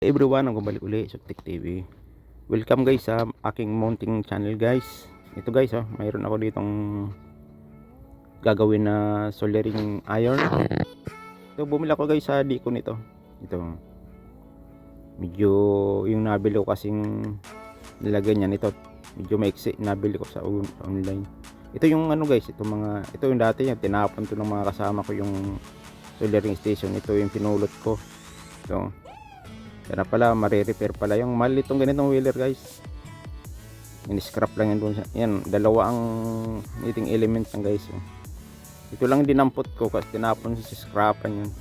Everyone, ang bumalik uli sa Tech TV. Welcome guys sa aking mounting channel guys. Ito guys, mayroon ako ditong gagawin na soldering iron. Ito, bumili ako guys sa Diko nito. Ito, medyo yung nabili ko kasing nilagay niya nito, medyo maiksi, nabili ko sa online. Ito yung ano guys, ito yung dati yung tinapon to ng mga kasama ko, yung soldering station. Ito yung pinulot ko. Ito, kaya pala mare-repair pala yung mahal itong ganitong wheeler guys. In-scrap lang yan doon. Yan, dalawa ang meeting element ng guys. Ito lang dinampot ko kasi tinapon sa scrapan yun.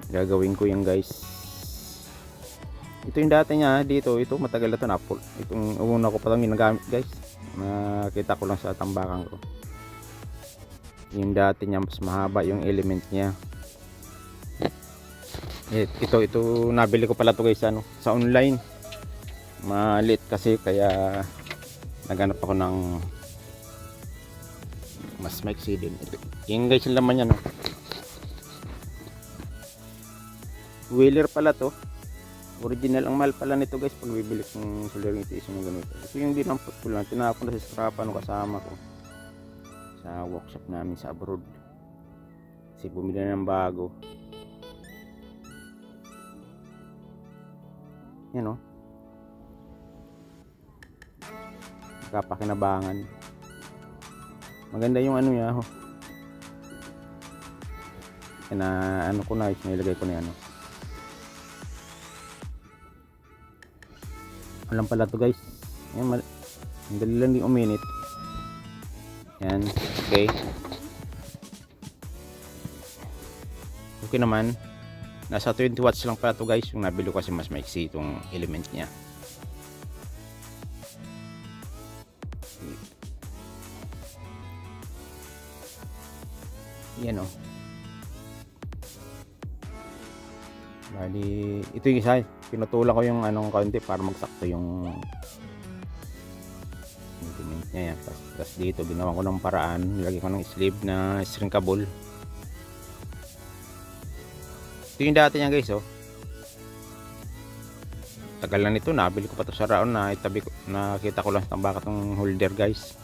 Gagawin ko yan guys. Ito yung dati niya dito. Ito matagal na ito napol. Itong una ko pa lang ginagamit guys. Nakita ko lang sa tambakan ko. Yung dati niya mas mahaba yung element niya. Ito nabili ko pala to guys sa online. Malit kasi kaya naghanap ako ng mas maiksi din. Yung guys yung laman niya wheeler pala to. Original ang mahal pala nito guys pag bibili ng soldering station ng ganito. Ito yung dinampot ko lang, tinapon na sa scrapan ng kasama ko sa workshop namin sa abroad. Kasi bumili na ng bago. Yan kapakinabangan. Maganda yung ano niya na ano ko na nilagay ko na yan alam pala to guys. Yan, dali lang din uminit. Yan, okay. Okay naman. Nasa 20 watts lang pala to guys. Yung nabili ko kasi mas maiksi itong element niya. Yan bali, ito yung isa. Pinutulan ko yung kaunti para magsakto yung element niya yan. Tapos dito ginawa ko ng paraan. Nilagay ko ng sleeve na shrinkable. Ito yung dati niya guys tagal na nito, nabili ko pa to sa Raon na itabi ko, nakita ko lang sa tambakan ng holder guys.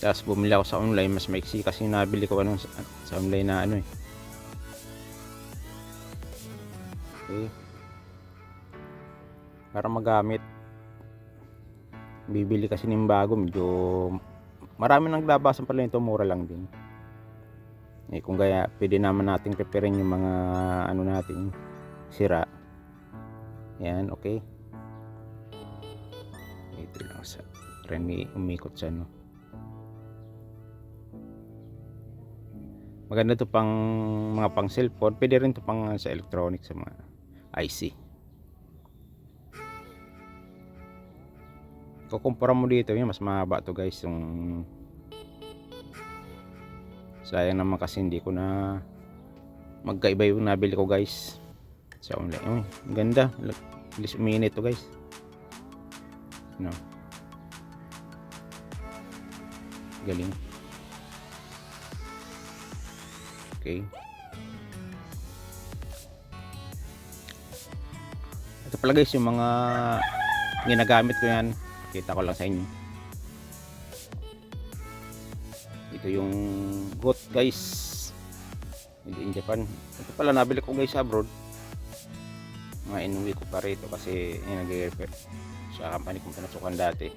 Tapos bumili ako sa online, mas maiksi kasi nabili ko sa online na okay. Para magamit, bibili kasi ng bago, medyo marami nang labasan pala nito, mura lang din. Kung kaya pwede naman nating repairin yung mga natin sira. Yan, okay. Ito lang sa Remy umikot sa maganda to pang mga pang cellphone, pwede rin to pang sa electronics, sa mga IC. Kukumpara mo dito, yun mas mahaba to guys. Yung sayang naman kasi hindi ko na magkaiba yung nabili ko guys sa online. Ang ganda, at least uminit to guys. Galing. Okay. Ito pala guys yung mga ginagamit ko yan. Kita ko lang sa inyo. Ito yung goat guys, hindi in Japan. Ito pala nabili ko guys sa abroad. Mga inuwi ko pa rito kasi nag-repair sa company kong pinasukan dati.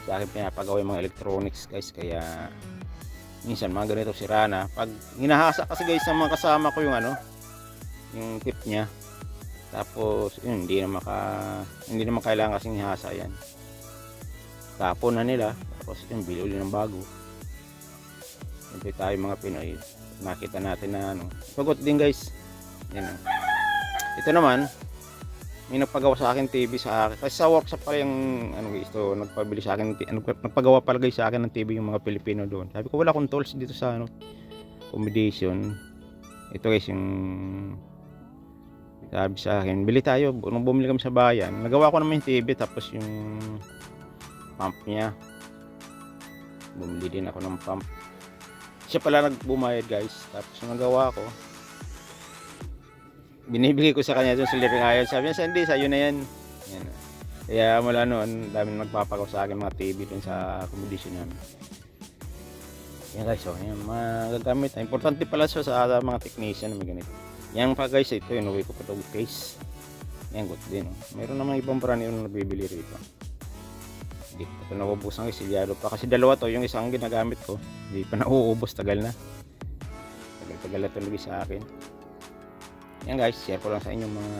Sa akin pinapagawa yung mga electronics guys, kaya minsan mga ganito sira na. Pag hinahasa kasi guys sa mga kasama ko yung yung tip niya, tapos hindi naman kailangan kasing ihasa yan, tapon na nila, tapos bili ulit ng bago. Siyempre tayo mga Pinoy, nakita natin na pagot din guys. Yan ito naman, may nagpagawa sa akin TV sa akin. Kasi sa workshop pala yung guys, ito nagpabili sa akin, nagpagawa pala guys sa akin ng TV yung mga Pilipino doon. Sabi ko wala akong tools dito sa accommodation. Ito guys yung sabi sa akin, bili tayo. Nung bumili kami sa bayan, nagawa ko naman yung TV, tapos yung pump niya, bumili din ako ng pump. Siya pala nagbumayad guys. Tapos nagawa ko, binibigay ko sa kanya dun sa liring iron. Sabi niya, hindi, sa'yo na yan. Yan. Kaya mula noon, dami nagpapakaw sa akin mga TV dun sa accommodation namin. Yan guys, so yan, magagamit. Importante pala siya sa mga technician na may ganito. Yan pa guys, ito yun, uwi ko pa ito case. Yan, good din. Oh. Meron namang ibang brand yung nabibili rito. Hindi ko ito nauubusan kasi silyado pa. Kasi dalawa to, yung isang ginagamit ko. Hindi pa nauubos, tagal na. Tagal na tuloy sa akin. Yan guys, share ko lang sa inyo mga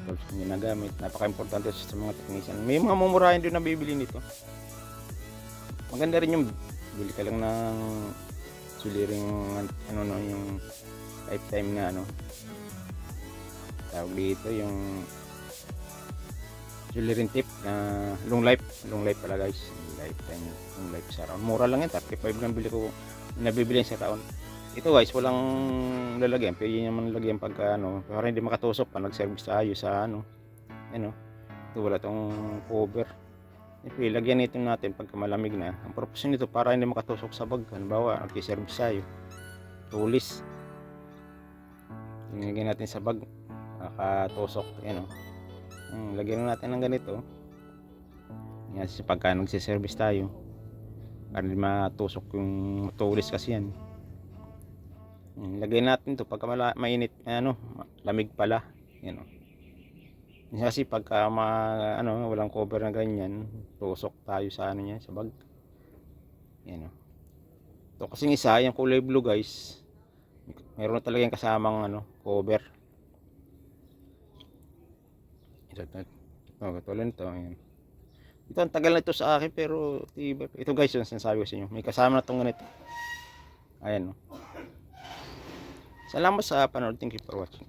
tools na ginagamit. Napaka-importante sa mga technician. May mga mumurahin din na bibili nito. Maganda rin yung bili ka lang ng suliring ano no, yung lifetime na ano. Tawag dito yung suliring tip na long life pala guys. Lifetime, long life sa round. Mura lang yan, 35 lang bili ko. Nabibili sa round. Ito guys, walang lalagyan. Pwede naman lalagyan pagka ano, para hindi makatusok pa nag-service tayo sa ano. Ano. Ito wala tong cover. Ilagyan nito natin pagka malamig na. Ang purpose nito para hindi makatusok sa bag. Halimbawa, nag-service tayo. Tulis. Ilagyan natin sa bag. Nakatusok. Yan o. Lagyan natin ng ganito. Yan kasi pagka nag-service tayo. Para hindi matusok yung tulis kasi yan. Lagyan natin to pagka mainit. Ano, lamig pala. Yan o. Kasi pagka walang cover na ganyan, tusok tayo sa ano niya, sa bag. Yan o. Ito kasing isa, yung kulay blue guys, meron na talaga yung kasamang cover. Tulad nito. Ito ang tagal na ito sa akin pero ito guys, yung sinasabi ko sa inyo, may kasama na itong ganito. Ayan o. Salamat sa panood. Thank you for watching.